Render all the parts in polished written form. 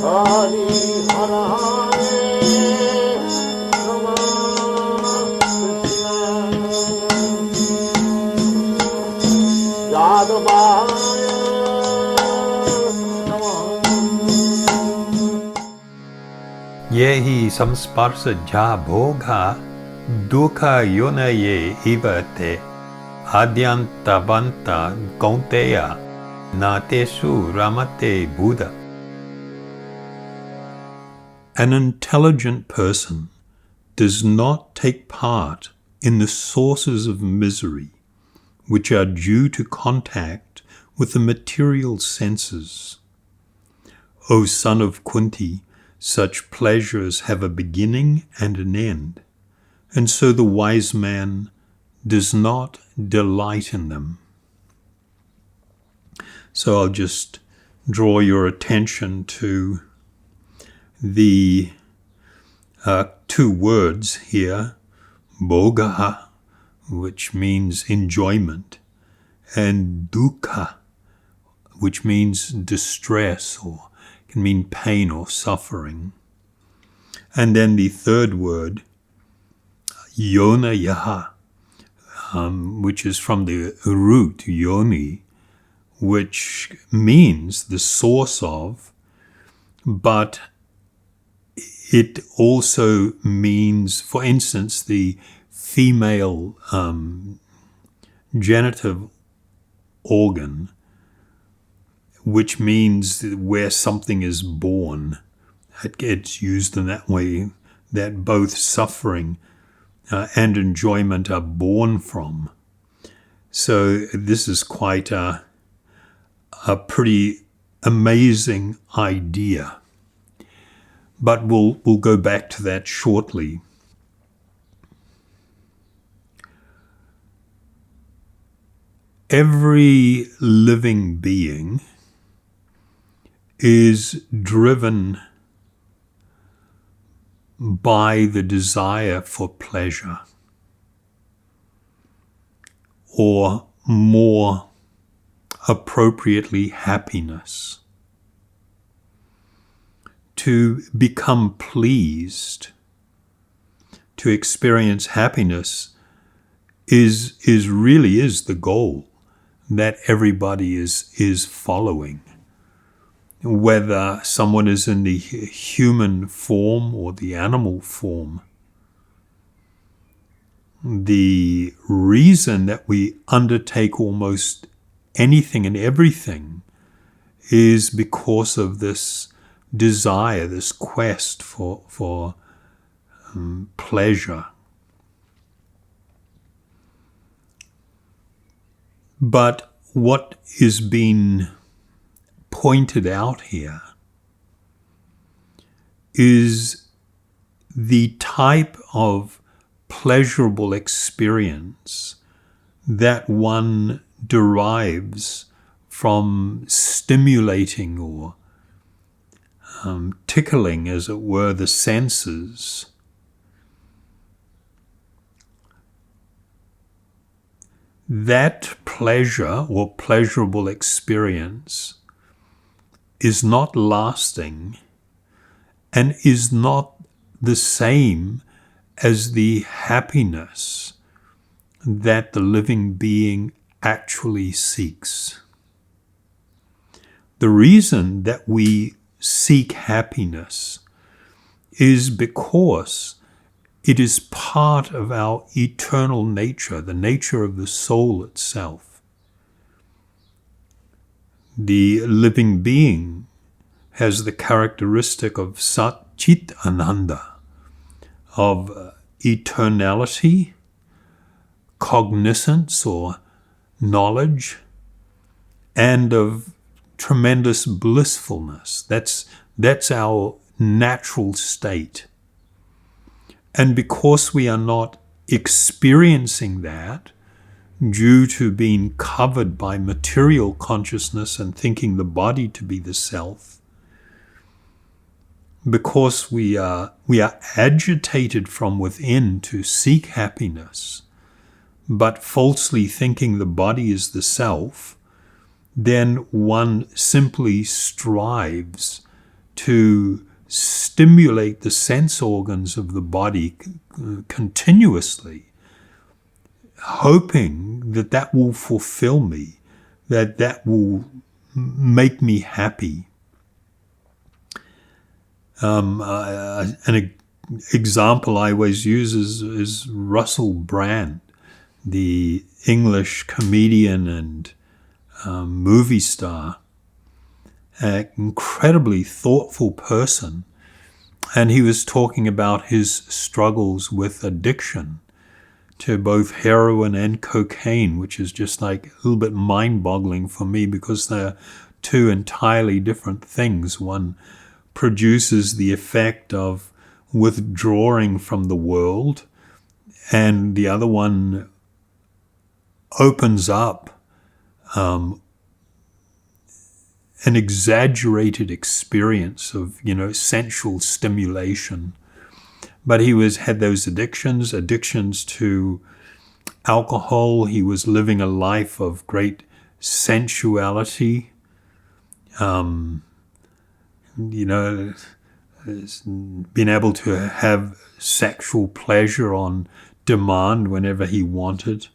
Hari Hara Rama Krishna Yadavaya Yehi samsparsa ja bhoga dukha yonaye ivate adyantavanta kaunteya natesu ramate Buddha. An intelligent person does not take part in the sources of misery which are due to contact with the material senses. O son of Kunti, such pleasures have a beginning and an end, and so the wise man does not delight in them. So I'll just draw your attention to the two words here, bhogaha, which means enjoyment, and dukkha, which means distress or can mean pain or suffering. And then the third word, yonayaha, which is from the root yoni, which means the source of, but it also means, for instance, the female genitive organ, which means where something is born. It gets used in that way, that both suffering and enjoyment are born from. So this is quite a pretty amazing idea. But we'll go back to that shortly. Every living being is driven by the desire for pleasure, or more appropriately, happiness. To become pleased, to experience happiness is really the goal that everybody is following. Whether someone is in the human form or the animal form, the reason that we undertake almost anything and everything is because of this desire, this quest for pleasure. But what is being pointed out here is the type of pleasurable experience that one derives from stimulating or tickling, as it were, the senses. That pleasure or pleasurable experience is not lasting and is not the same as the happiness that the living being actually seeks. The reason that we seek happiness is because it is part of our eternal nature, the nature of the soul itself. The living being has the characteristic of Sat Chit Ananda, of eternality, cognizance or knowledge, and of tremendous blissfulness. That's our natural state. And because we are not experiencing that, due to being covered by material consciousness and thinking the body to be the self, because we are agitated from within to seek happiness, but falsely thinking the body is the self, then one simply strives to stimulate the sense organs of the body continuously, hoping that that will fulfill me, that that will make me happy. An example I always use is Russell Brand, the English comedian and movie star, an incredibly thoughtful person. And he was talking about his struggles with addiction to both heroin and cocaine, which is just like a little bit mind-boggling for me because they're two entirely different things. One produces the effect of withdrawing from the world, and the other one opens up an exaggerated experience of, sensual stimulation. But he had those addictions to alcohol. He was living a life of great sensuality. Being able to have sexual pleasure on demand whenever he wanted.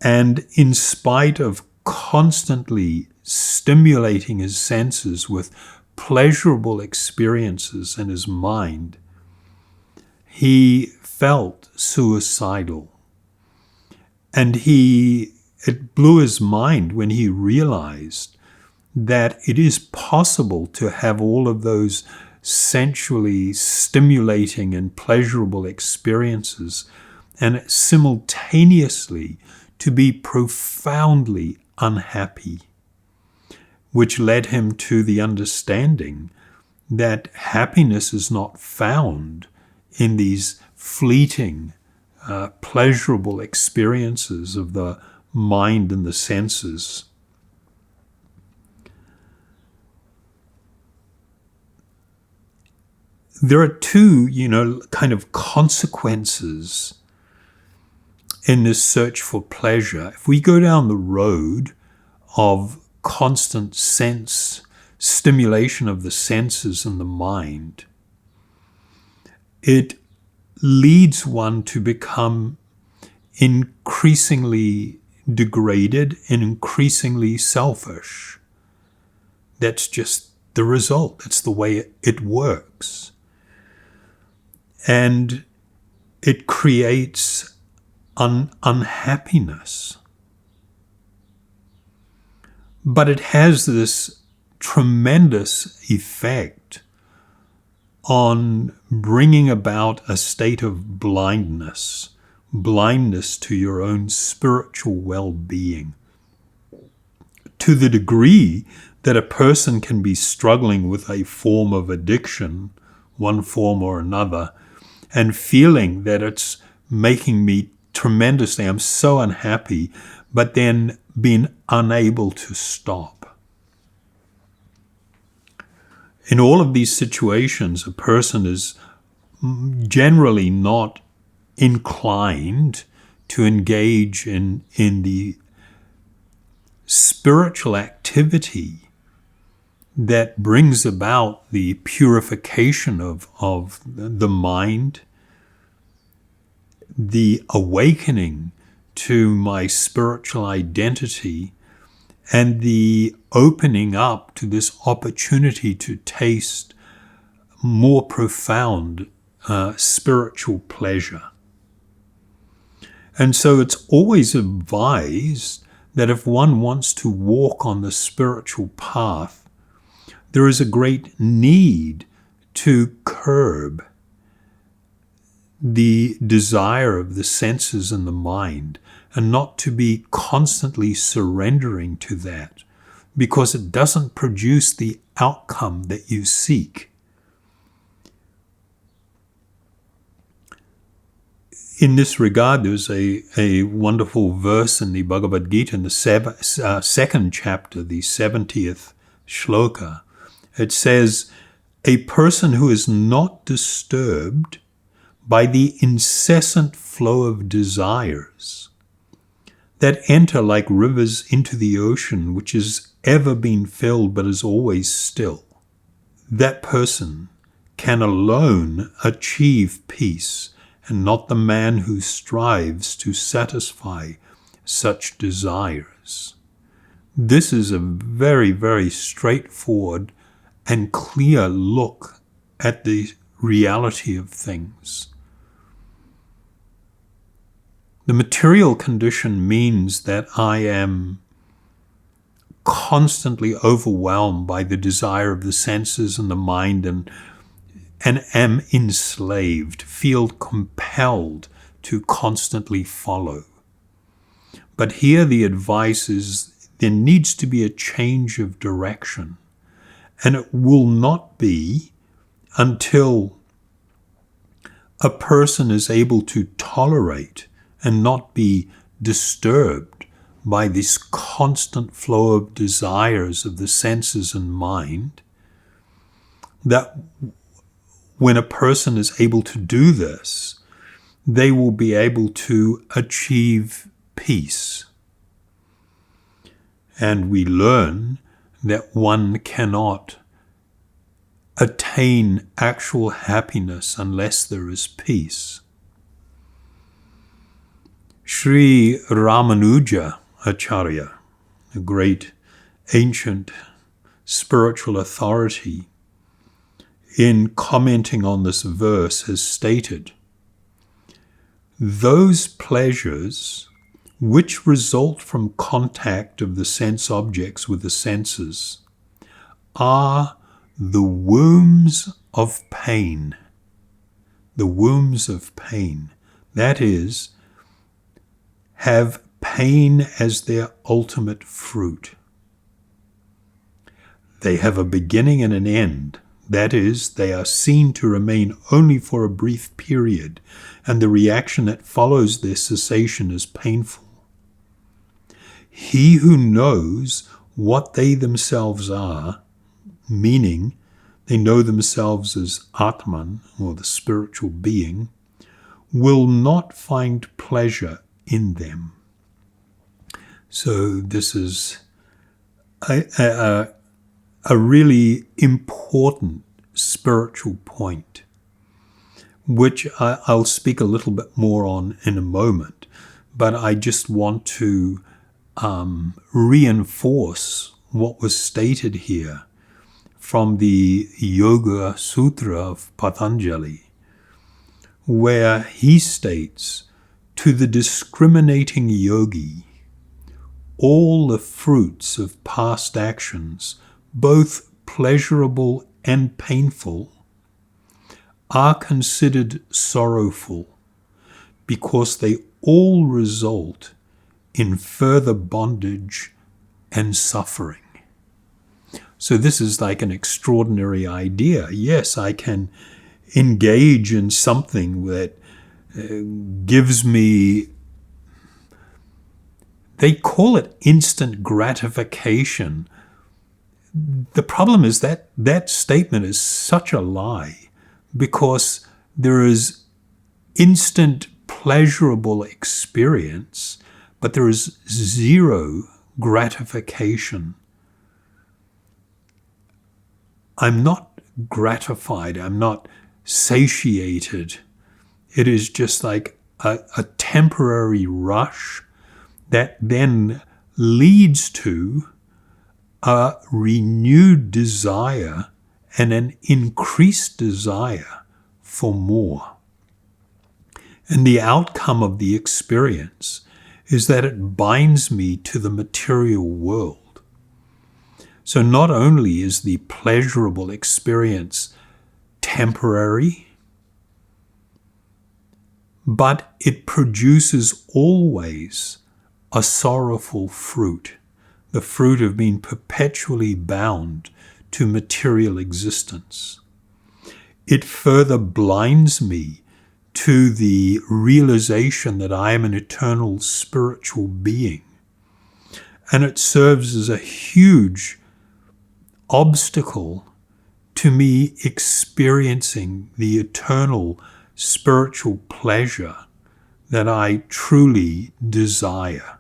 And in spite of constantly stimulating his senses with pleasurable experiences in his mind, he felt suicidal. And it blew his mind when he realized that it is possible to have all of those sensually stimulating and pleasurable experiences and simultaneously to be profoundly unhappy, which led him to the understanding that happiness is not found in these fleeting, pleasurable experiences of the mind and the senses. There are two, kind of consequences in this search for pleasure. If we go down the road of constant sense stimulation of the senses and the mind, it leads one to become increasingly degraded and increasingly selfish. That's just the result. That's the way it works. And it creates unhappiness. But it has this tremendous effect on bringing about a state of blindness to your own spiritual well-being, to the degree that a person can be struggling with a form of addiction, one form or another, and feeling that it's making me tremendously, I'm so unhappy, but then being unable to stop. In all of these situations, a person is generally not inclined to engage in the spiritual activity that brings about the purification of the mind, the awakening to my spiritual identity, and the opening up to this opportunity to taste more profound spiritual pleasure. And so it's always advised that if one wants to walk on the spiritual path, there is a great need to curb the desire of the senses and the mind, and not to be constantly surrendering to that, because it doesn't produce the outcome that you seek. In this regard, there's a wonderful verse in the Bhagavad Gita in the second chapter, the 70th shloka. It says, "A person who is not disturbed by the incessant flow of desires that enter like rivers into the ocean, which is ever being filled but is always still." that person can alone achieve peace, and not the man who strives to satisfy such desires. This is a very, very straightforward and clear look at the reality of things. The material condition means that I am constantly overwhelmed by the desire of the senses and the mind, and am enslaved, feel compelled to constantly follow. But here the advice is there needs to be a change of direction, and it will not be until a person is able to tolerate and not be disturbed by this constant flow of desires of the senses and mind, that when a person is able to do this, they will be able to achieve peace. And we learn that one cannot attain actual happiness unless there is peace. Sri Ramanuja Acharya, a great ancient spiritual authority, in commenting on this verse has stated, "Those pleasures which result from contact of the sense objects with the senses are the wombs of pain." The wombs of pain. That is, have pain as their ultimate fruit. They have a beginning and an end. That is, they are seen to remain only for a brief period, and the reaction that follows their cessation is painful. He who knows what they themselves are, meaning they know themselves as Atman, or the spiritual being, will not find pleasure in them. So this is a really important spiritual point, which I'll speak a little bit more on in a moment, but I just want to reinforce what was stated here from the Yoga Sutra of Patanjali, where he states, "To the discriminating yogi, all the fruits of past actions, both pleasurable and painful, are considered sorrowful because they all result in further bondage and suffering." So this is like an extraordinary idea. Yes, I can engage in something that gives me, they call it instant gratification. The problem is that that statement is such a lie, because there is instant pleasurable experience, but there is zero gratification. I'm not gratified. I'm not satiated. It is just like a temporary rush that then leads to a renewed desire and an increased desire for more. And the outcome of the experience is that it binds me to the material world. So not only is the pleasurable experience temporary, but it produces always a sorrowful fruit, the fruit of being perpetually bound to material existence. It further blinds me to the realization that I am an eternal spiritual being, and it serves as a huge obstacle to me experiencing the eternal spiritual pleasure that I truly desire.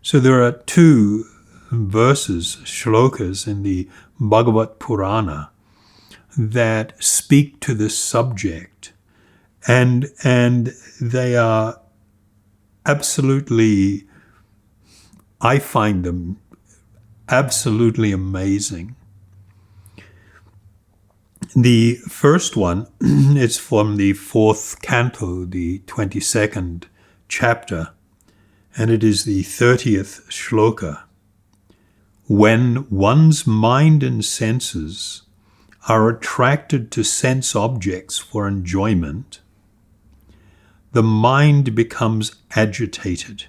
So there are two verses, shlokas in the Bhagavad Purana that speak to this subject, and they are absolutely, I find them absolutely amazing. The first one is from the 4th canto, the 22nd chapter, and it is the 30th shloka. When one's mind and senses are attracted to sense objects for enjoyment, the mind becomes agitated.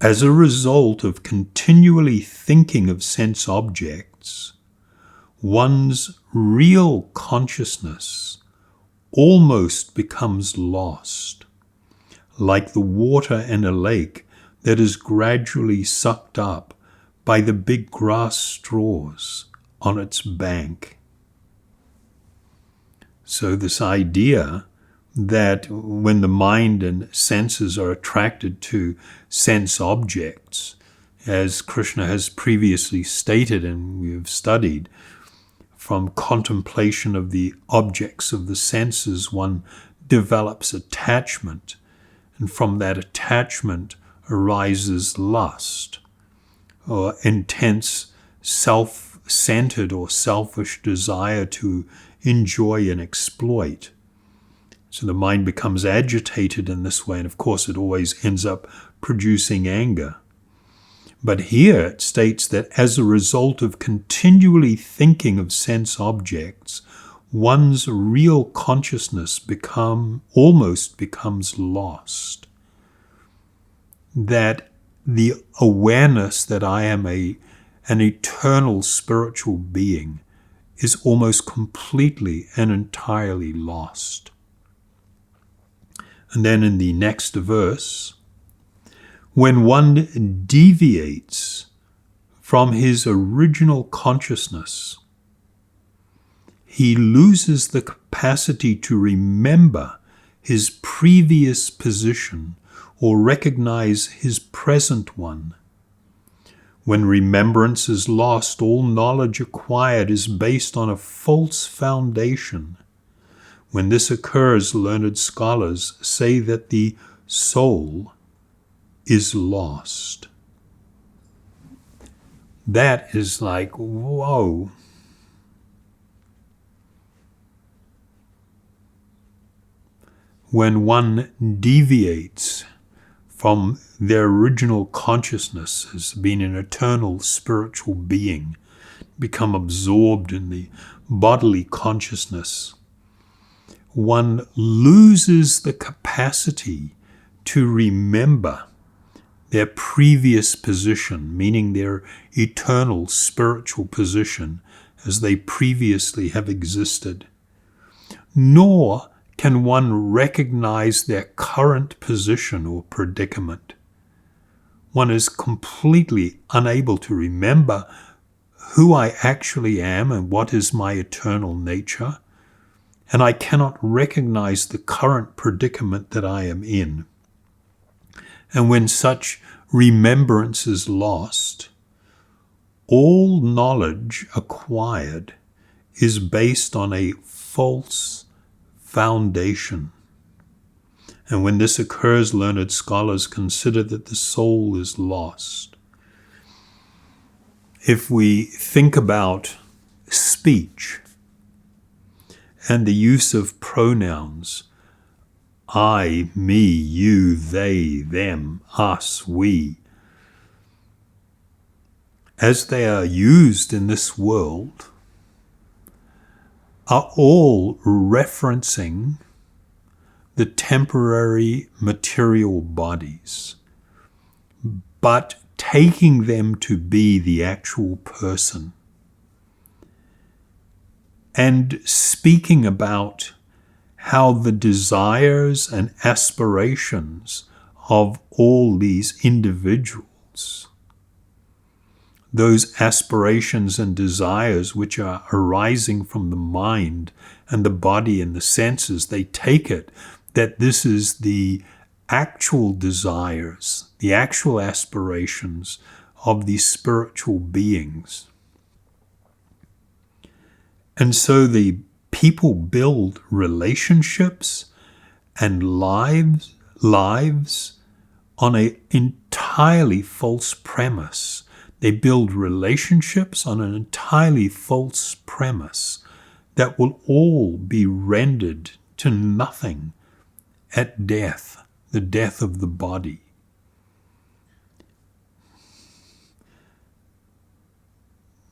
As a result of continually thinking of sense objects, one's real consciousness almost becomes lost, like the water in a lake that is gradually sucked up by the big grass straws on its bank. So this idea that when the mind and senses are attracted to sense objects, as Krishna has previously stated and we have studied, from contemplation of the objects of the senses, one develops attachment, and from that attachment arises lust, or intense self-centered or selfish desire to enjoy and exploit. So the mind becomes agitated in this way, and of course it always ends up producing anger. But here it states that as a result of continually thinking of sense objects, one's real consciousness almost becomes lost. That the awareness that I am an eternal spiritual being is almost completely and entirely lost. And then in the next verse, when one deviates from his original consciousness, he loses the capacity to remember his previous position or recognize his present one. When remembrance is lost, all knowledge acquired is based on a false foundation. When this occurs, learned scholars say that the soul is lost. That is like, whoa. When one deviates from their original consciousness as being an eternal spiritual being, become absorbed in the bodily consciousness, one loses the capacity to remember their previous position, meaning their eternal spiritual position as they previously have existed. Nor can one recognize their current position or predicament. One is completely unable to remember who I actually am and what is my eternal nature, and I cannot recognize the current predicament that I am in. And when such remembrance is lost, all knowledge acquired is based on a false foundation. And when this occurs, learned scholars consider that the soul is lost. If we think about speech and the use of pronouns, I, me, you, they, them, us, we, as they are used in this world, are all referencing the temporary material bodies, but taking them to be the actual person, and speaking about how the desires and aspirations of all these individuals, those aspirations and desires which are arising from the mind and the body and the senses, they take it that this is the actual desires, the actual aspirations of these spiritual beings. And so the people build relationships and lives on an entirely false premise. They build relationships on an entirely false premise that will all be rendered to nothing at death, the death of the body.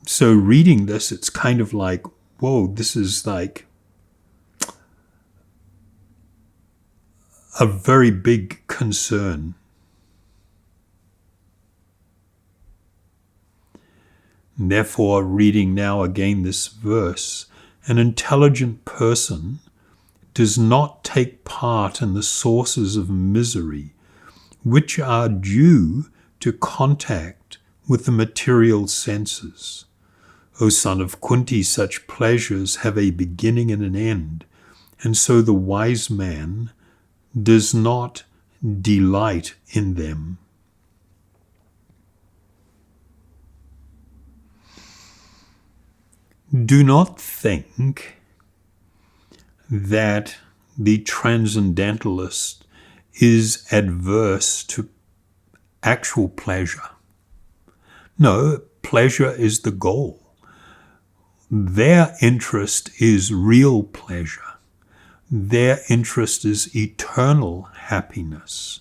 So reading this, it's kind of like, whoa, this is like a very big concern. Therefore, reading now again this verse, an intelligent person does not take part in the sources of misery, which are due to contact with the material senses. O son of Kunti, such pleasures have a beginning and an end, and so the wise man does not delight in them. Do not think that the transcendentalist is adverse to actual pleasure. No, pleasure is the goal. Their interest is real pleasure. Their interest is eternal happiness.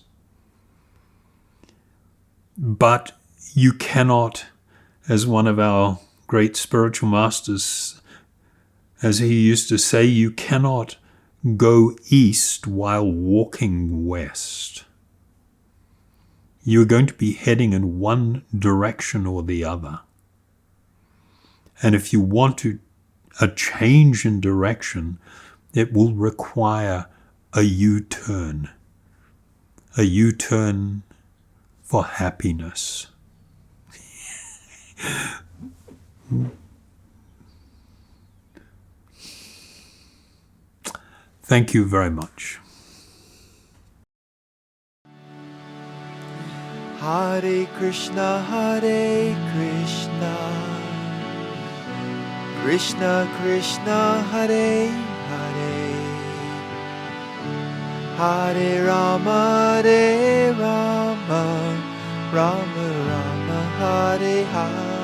But you cannot, as one of our great spiritual masters, as he used to say, you cannot go east while walking west. You're going to be heading in one direction or the other. And if you want a change in direction, it will require a U-turn for happiness. Thank you very much. Hare Krishna, Krishna Krishna, Hare Hare, Hare Rama, Rama Rama, Hare Hare.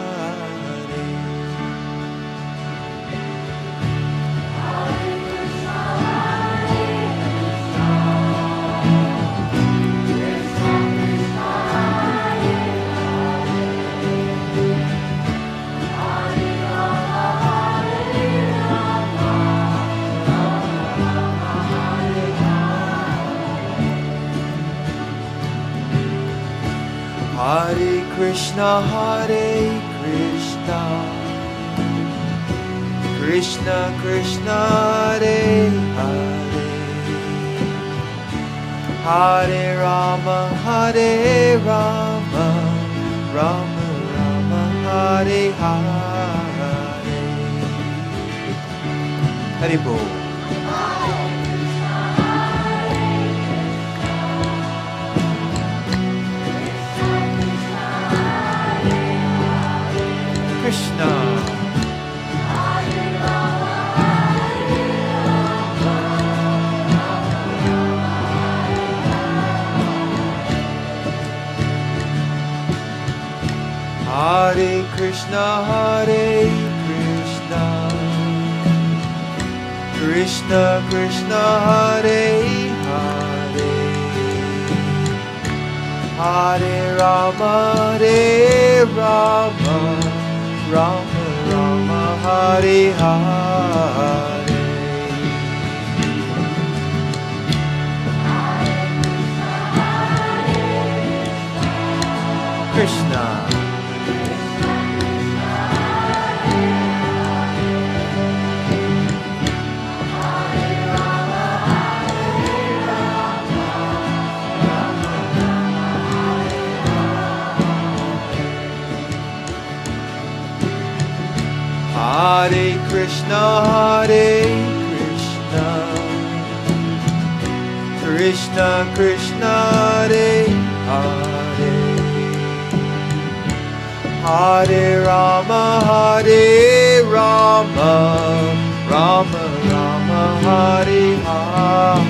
Hare Krishna, Krishna Krishna, Hare Hare, Hare Rama, Rama Rama, Hare Hare. Haribol. Krishna. Hare Krishna, Krishna Krishna, Hare Hare, Hare Rama, Rama Rama, Hare Hare. Krishna. Hare Krishna, Krishna Krishna, Hare Hare, Hare Rama, Rama Hare Hare